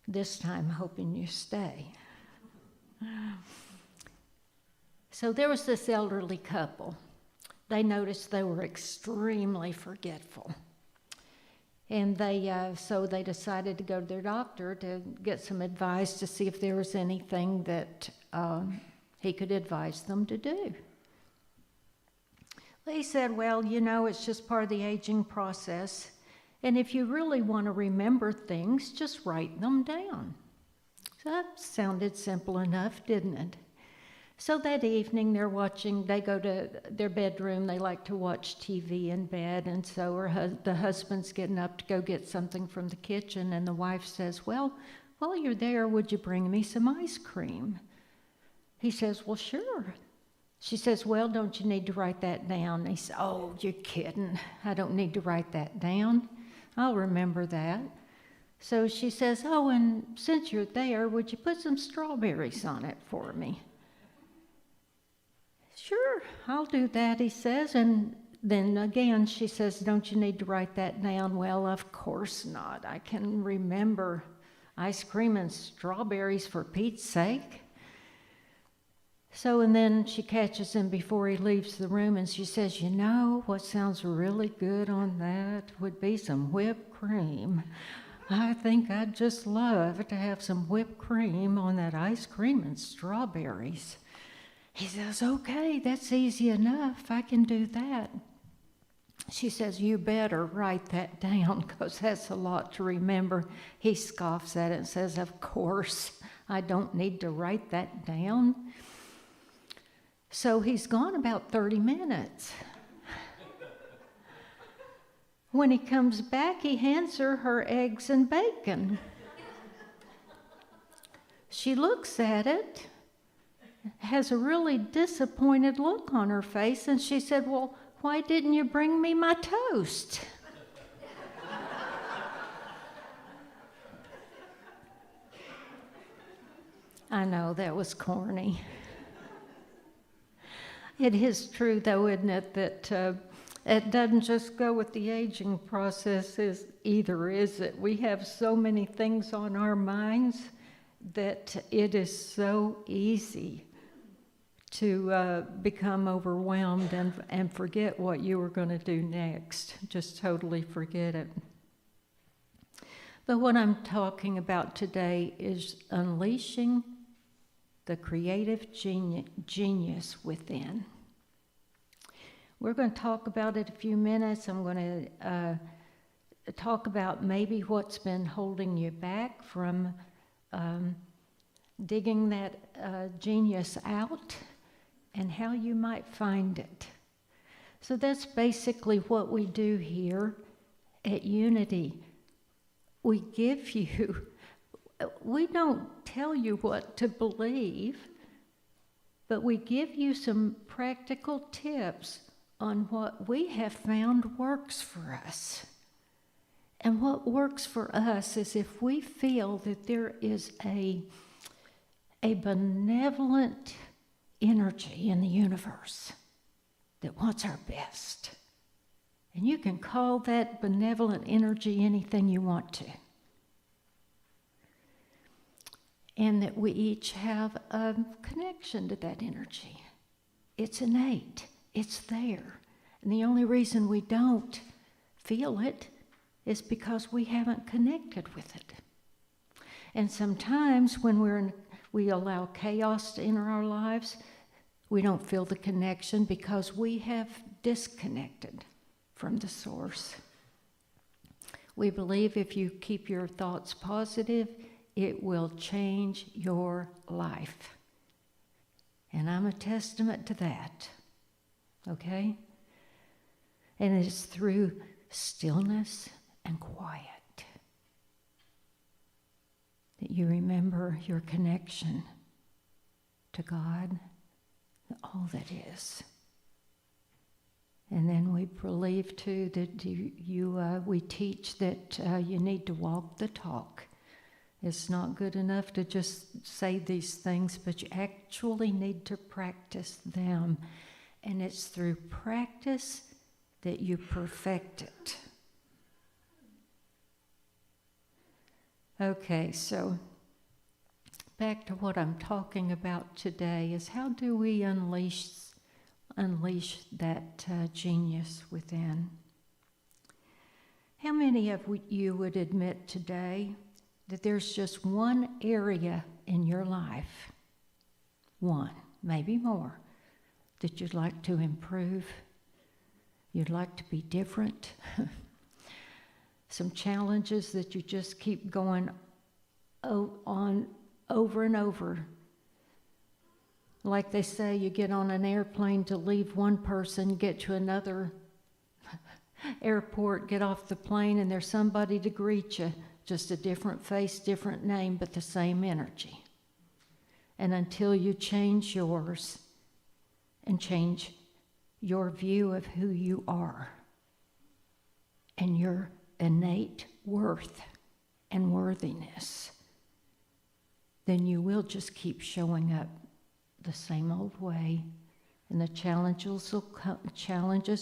this time hoping you stay. So there was this elderly couple. They noticed they were extremely forgetful. And so they decided to go to their doctor to get some advice to see if there was anything that he could advise them to do. He said, well, it's just part of the aging process. And if you really want to remember things, just write them down. So that sounded simple enough, didn't it? So that evening they go to their bedroom, they like to watch TV in bed, and so the husband's getting up to go get something from the kitchen, and the wife says, well, while you're there, would you bring me some ice cream? He says, well, sure. She says, well, don't you need to write that down? He says, oh, you're kidding. I don't need to write that down. I'll remember that. So she says, oh, and since you're there, would you put some strawberries on it for me? Sure, I'll do that, he says. And then again, she says, don't you need to write that down? Well, of course not. I can remember ice cream and strawberries for Pete's sake. So, and then she catches him before he leaves the room, and she says, what sounds really good on that would be some whipped cream. I think I'd just love to have some whipped cream on that ice cream and strawberries. He says, okay, that's easy enough. I can do that. She says, you better write that down because that's a lot to remember. He scoffs at it and says, of course, I don't need to write that down. So he's gone about 30 minutes. When he comes back, he hands her eggs and bacon. She looks at it, has a really disappointed look on her face, and she said, well, why didn't you bring me my toast? I know, that was corny. It is true, though, isn't it, that it doesn't just go with the aging process either, is it? We have so many things on our minds that it is so easy to become overwhelmed and forget what you were going to do next. Just totally forget it. But what I'm talking about today is unleashing the creative genius within. We're going to talk about it a few minutes. I'm going to talk about maybe what's been holding you back from digging that genius out and how you might find it. So that's basically what we do here at Unity. We don't tell you what to believe, but we give you some practical tips on what we have found works for us. And what works for us is if we feel that there is a benevolent energy in the universe that wants our best. And you can call that benevolent energy anything you want to. And that we each have a connection to that energy. It's innate. It's there. And the only reason we don't feel it is because we haven't connected with it. And sometimes when we allow chaos to enter our lives, we don't feel the connection because we have disconnected from the source. We believe if you keep your thoughts positive, it will change your life. And I'm a testament to that. Okay? And it's through stillness and quiet that you remember your connection to God, all that is. And then we believe too that we teach that you need to walk the talk. It's not good enough to just say these things, but you actually need to practice them. And it's through practice that you perfect it. Okay, so back to what I'm talking about today is how do we unleash that genius within? How many of you would admit today that there's just one area in your life, one, maybe more, that you'd like to improve, you'd like to be different? Some challenges that you just keep going on over and over. Like they say, you get on an airplane to leave one person, get to another airport, get off the plane, and there's somebody to greet you. Just a different face, different name, but the same energy. And until you change yours and change your view of who you are and your innate worth and worthiness, then you will just keep showing up the same old way, and the challenges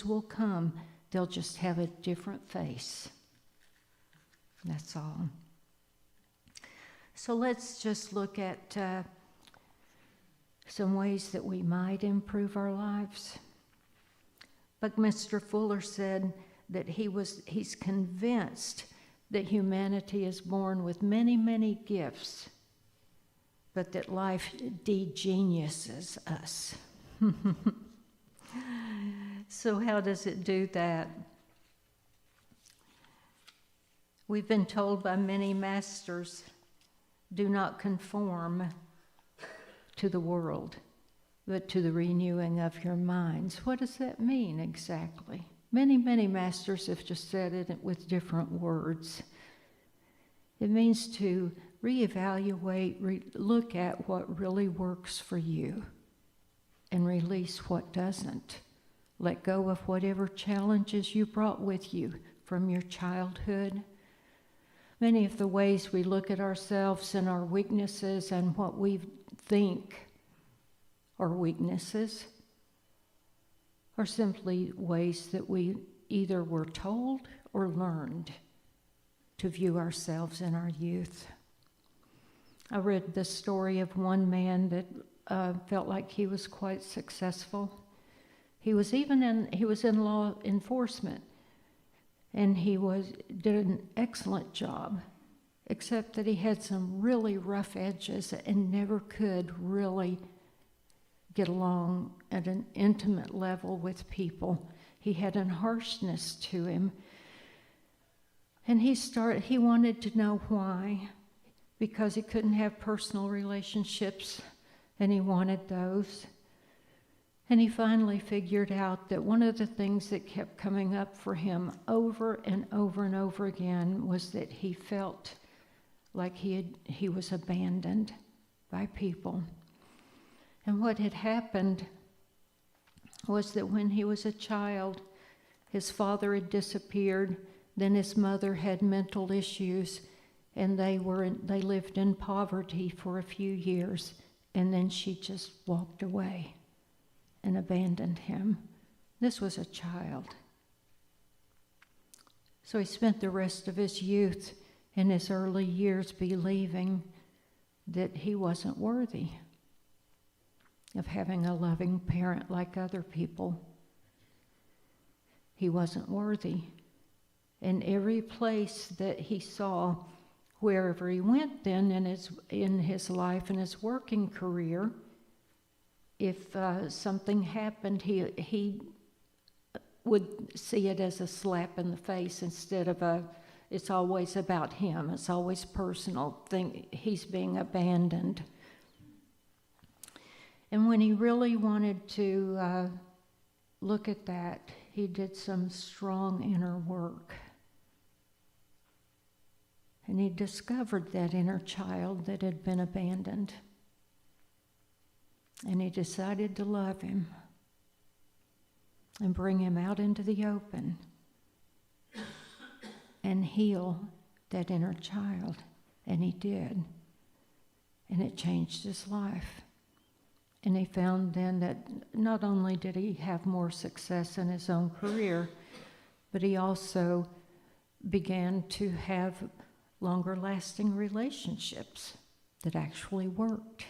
will come. They'll just have a different face. That's all. So let's just look at some ways that we might improve our lives. Buckminster Fuller said that he's convinced that humanity is born with many, many gifts, but that life de-geniuses us. So how does it do that? We've been told by many masters, do not conform to the world, but to the renewing of your minds. What does that mean exactly? Many, many masters have just said it with different words. It means to reevaluate, look at what really works for you and release what doesn't. Let go of whatever challenges you brought with you from your childhood. Many of the ways we look at ourselves and our weaknesses and what we think are weaknesses are simply ways that we either were told or learned to view ourselves in our youth. I read the story of one man that felt like he was quite successful. He was in law enforcement, and he did an excellent job, except that he had some really rough edges and never could really get along at an intimate level with people. He had a harshness to him. And he wanted to know why, because he couldn't have personal relationships, and he wanted those. And he finally figured out that one of the things that kept coming up for him over and over and over again was that he felt like he was abandoned by people. And what had happened was that when he was a child, his father had disappeared, then his mother had mental issues, and they lived in poverty for a few years, and then she just walked away and abandoned him. This was a child. So he spent the rest of his youth and his early years believing that he wasn't worthy of having a loving parent like other people. He wasn't worthy. In every place that he saw, wherever he went then in his life and his working career, if something happened, he would see it as a slap in the face instead of it's always about him, it's always personal, he's being abandoned. And when he really wanted to look at that, he did some strong inner work. And he discovered that inner child that had been abandoned. And he decided to love him and bring him out into the open and heal that inner child. And he did. And it changed his life. And he found then that not only did he have more success in his own career, but he also began to have longer lasting relationships that actually worked.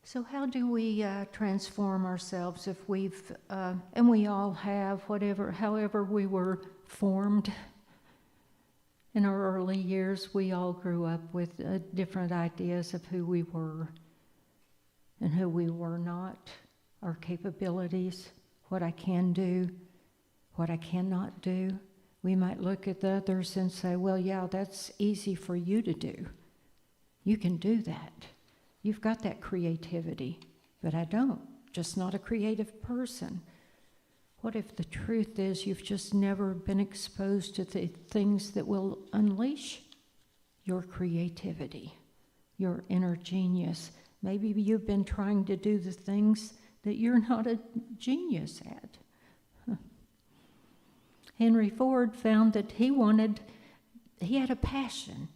So how do we transform ourselves if we've, and we all have, however we were formed in our early years, we all grew up with different ideas of who we were and who we were not, our capabilities, what I can do, what I cannot do. We might look at the others and say, well, yeah, that's easy for you to do. You can do that. You've got that creativity, but I don't, just not a creative person. What if the truth is you've just never been exposed to the things that will unleash your creativity, your inner genius? Maybe you've been trying to do the things that you're not a genius at. Henry Ford found that he had a passion.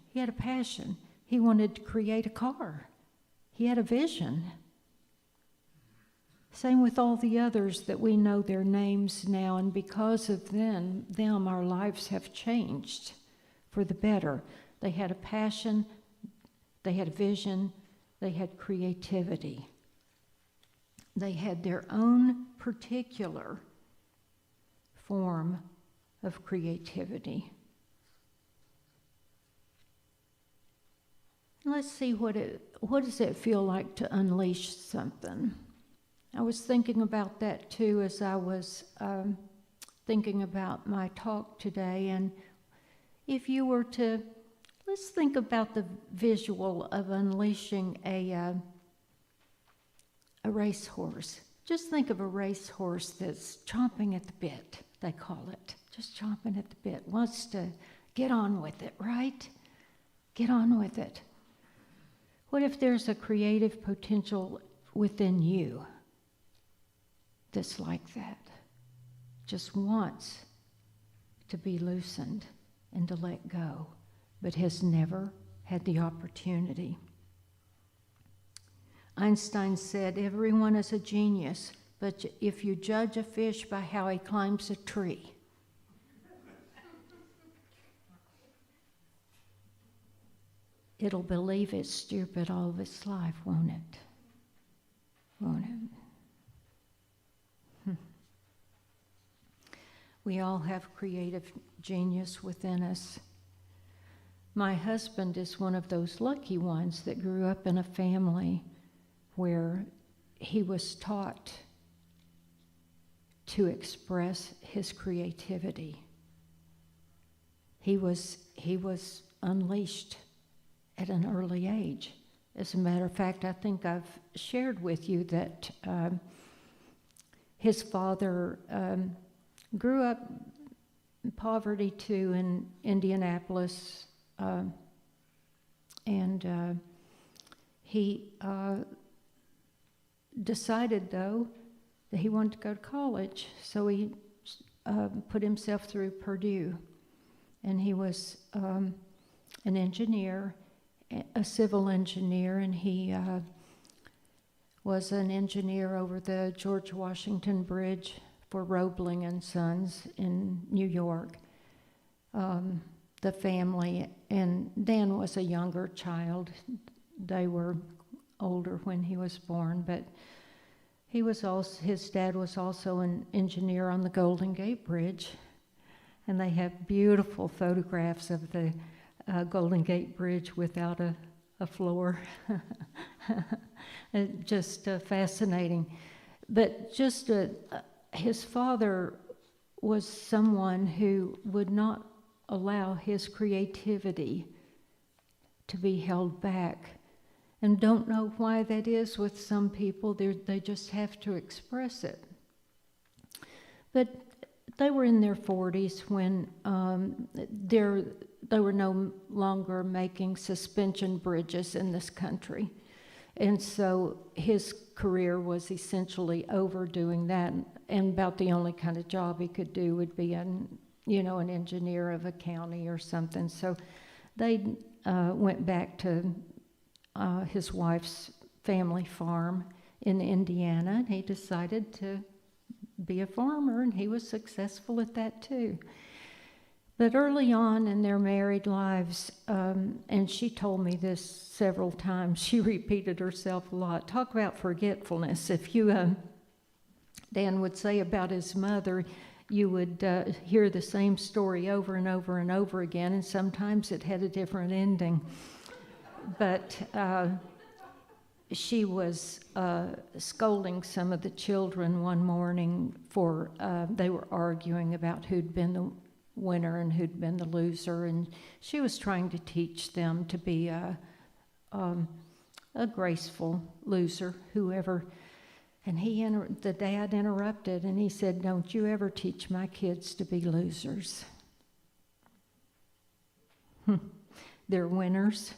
He wanted to create a car. He had a vision. Same with all the others that we know their names now, and because of them, our lives have changed for the better. They had a passion, they had a vision, they had creativity. They had their own particular form of creativity. Let's see what does it feel like to unleash something. I was thinking about that too as I was thinking about my talk today. And if you were to, let's think about the visual of unleashing a racehorse. Just think of a racehorse that's chomping at the bit, they call it. Just chomping at the bit, wants to get on with it, right? Get on with it. What if there's a creative potential within you that's like that? Just wants to be loosened and to let go, but has never had the opportunity. Einstein said, everyone is a genius, but if you judge a fish by how he climbs a tree, it'll believe it's stupid all of its life, won't it? Won't it? We all have creative genius within us. My husband is one of those lucky ones that grew up in a family where he was taught to express his creativity. He was unleashed at an early age. As a matter of fact, I think I've shared with you that his father grew up in poverty too in Indianapolis, and he decided, though, that he wanted to go to college, so he put himself through Purdue, and he was an engineer, a civil engineer, and he was an engineer over the George Washington Bridge for Roebling and Sons in New York. The family, and Dan was a younger child. They were older when he was born, but his dad was also an engineer on the Golden Gate Bridge, and they have beautiful photographs of the Golden Gate Bridge without a floor. Just fascinating. But just his father was someone who would not allow his creativity to be held back. And don't know why that is with some people. They just have to express it. But they were in their 40s when they were no longer making suspension bridges in this country. And so his career was essentially over doing that, and about the only kind of job he could do would be an engineer of a county or something. So they went back to his wife's family farm in Indiana, and he decided to be a farmer, and he was successful at that too. But early on in their married lives, and she told me this several times, she repeated herself a lot. Talk about forgetfulness. If you, Dan would say about his mother, you would hear the same story over and over and over again, and sometimes it had a different ending. But she was scolding some of the children one morning for, they were arguing about who'd been the winner and who'd been the loser, and she was trying to teach them to be a graceful loser, whoever. And the dad interrupted, and he said, "Don't you ever teach my kids to be losers. They're winners,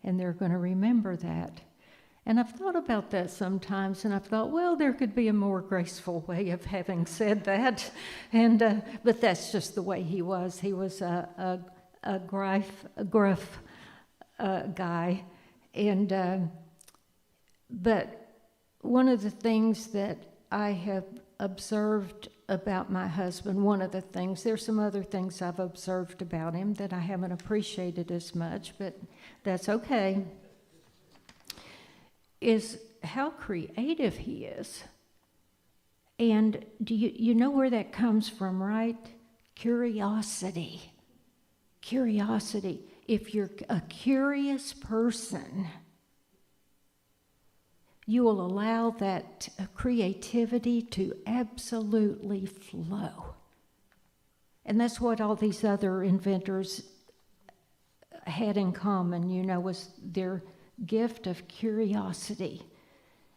and they're going to remember that." And I've thought about that sometimes, and I've thought, well, there could be a more graceful way of having said that, and but that's just the way he was. He was a gruff guy, and but one of the things that I have observed about my husband, there's some other things I've observed about him that I haven't appreciated as much, but that's okay, is how creative he is. And do you know where that comes from, right? Curiosity. Curiosity. If you're a curious person, you will allow that creativity to absolutely flow. And that's what all these other inventors had in common, was their gift of curiosity.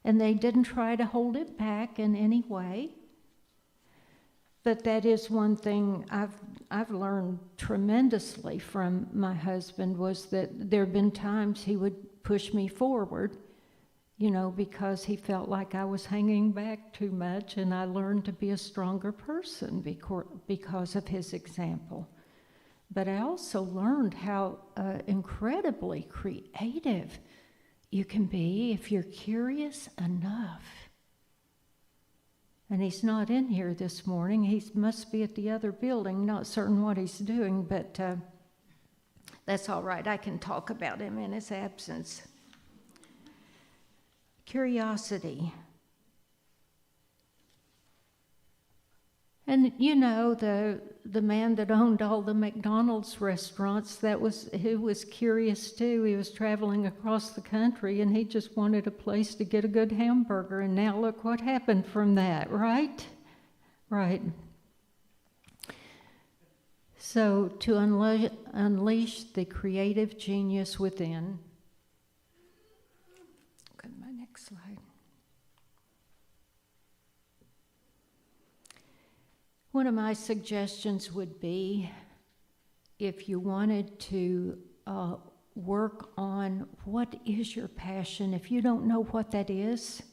And they didn't try to hold it back in any way. But that is one thing I've learned tremendously from my husband, was that there have been times he would push me forward, because he felt like I was hanging back too much, and I learned to be a stronger person because of his example. But I also learned how incredibly creative you can be if you're curious enough. And he's not in here this morning. He must be at the other building, not certain what he's doing, but that's all right. I can talk about him in his absence. Curiosity. And the man that owned all the McDonald's restaurants, he was curious too. He was traveling across the country, and he just wanted a place to get a good hamburger. And now look what happened from that, right? Right. So to unleash the creative genius within. Go to my next slide. One of my suggestions would be, if you wanted to work on what is your passion, if you don't know what that is,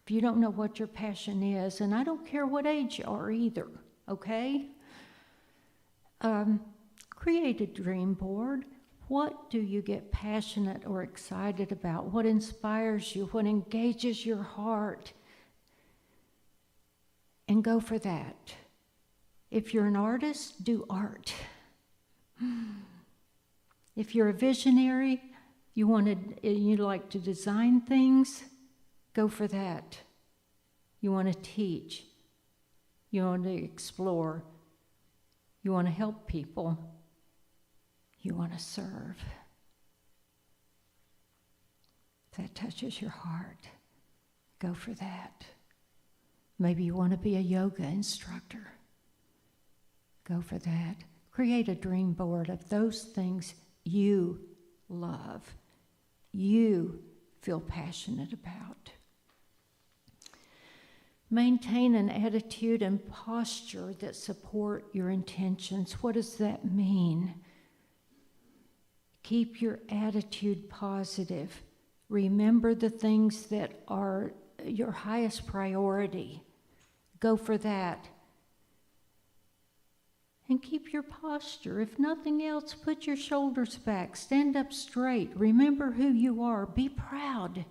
if you don't know what your passion is, and I don't care what age you are either, okay? Create a dream board. What do you get passionate or excited about? What inspires you? What engages your heart? And go for that. If you're an artist, do art. If you're a visionary, you like to design things, go for that. You want to teach. You want to explore. You want to help people. You want to serve. If that touches your heart, go for that. Maybe you want to be a yoga instructor. Go for that. Create a dream board of those things you love, you feel passionate about. Maintain an attitude and posture that support your intentions. What does that mean? Keep your attitude positive. Remember the things that are your highest priority. Go for that. And keep your posture. If nothing else, put your shoulders back. Stand up straight. Remember who you are. Be proud.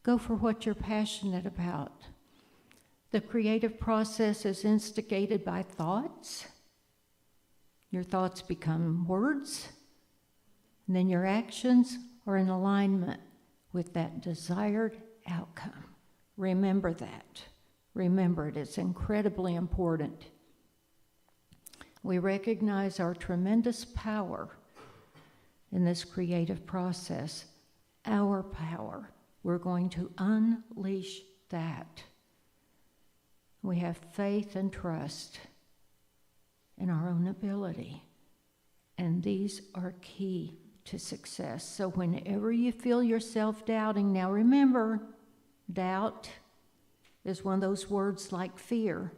Go for what you're passionate about. The creative process is instigated by thoughts. Your thoughts become words, and then your actions are in alignment with that desired outcome. Remember that. Remember it. It's incredibly important. We recognize our tremendous power in this creative process. Our power. We're going to unleash that. We have faith and trust in our own ability. And these are key to success. So whenever you feel yourself doubting, now remember, doubt is one of those words like fear.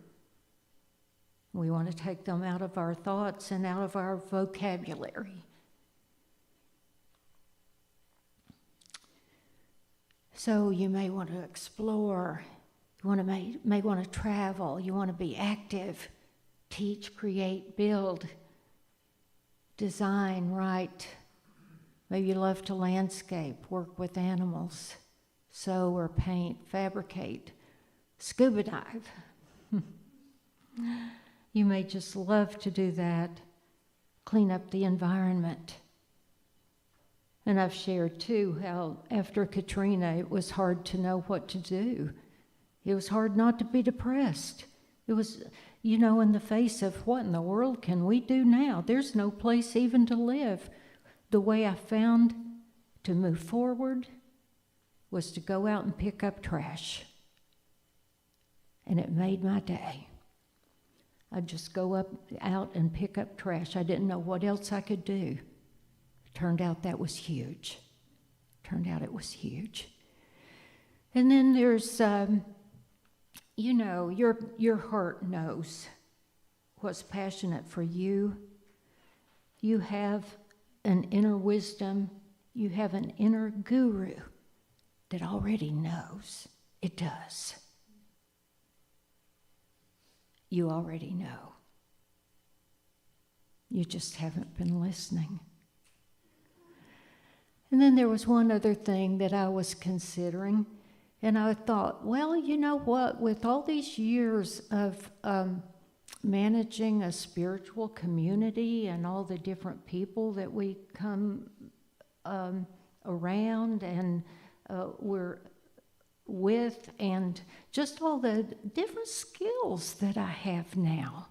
We want to take them out of our thoughts and out of our vocabulary. So you may want to explore, may want to travel, you want to be active, teach, create, build, design, write. Maybe you love to landscape, work with animals, sew or paint, fabricate, scuba dive. You may just love to do that, clean up the environment. And I've shared too how after Katrina, it was hard to know what to do. It was hard not to be depressed. It was, in the face of what in the world can we do now? There's no place even to live. The way I found to move forward was to go out and pick up trash. And it made my day. I'd just go out and pick up trash. I didn't know what else I could do. Turned out that was huge. And then there's, your heart knows what's passionate for you. You have an inner wisdom. You have an inner guru that already knows. It does. You already know. You just haven't been listening. And then there was one other thing that I was considering, and I thought, well, you know what? With all these years of managing a spiritual community and all the different people that we come around and we're with, and just all the different skills that I have now,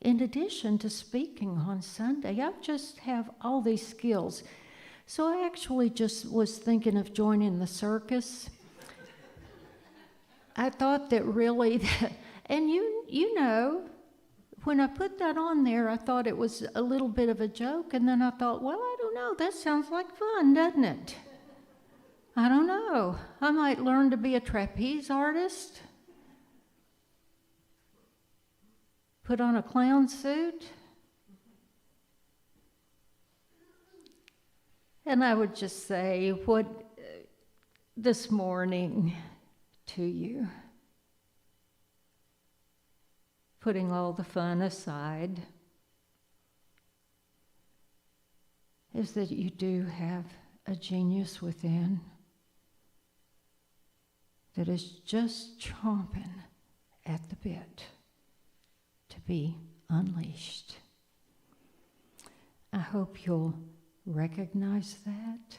in addition to speaking on Sunday, I just have all these skills. So I actually just was thinking of joining the circus. I thought that really, and when I put that on there, I thought it was a little bit of a joke, and then I thought, well, I don't know, that sounds like fun, doesn't it? I don't know. I might learn to be a trapeze artist, put on a clown suit. And I would just say what this morning to you, putting all the fun aside, is that you do have a genius within that is just chomping at the bit to be unleashed. I hope you'll recognize that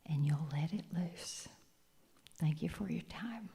and you'll let it loose. Thank you for your time.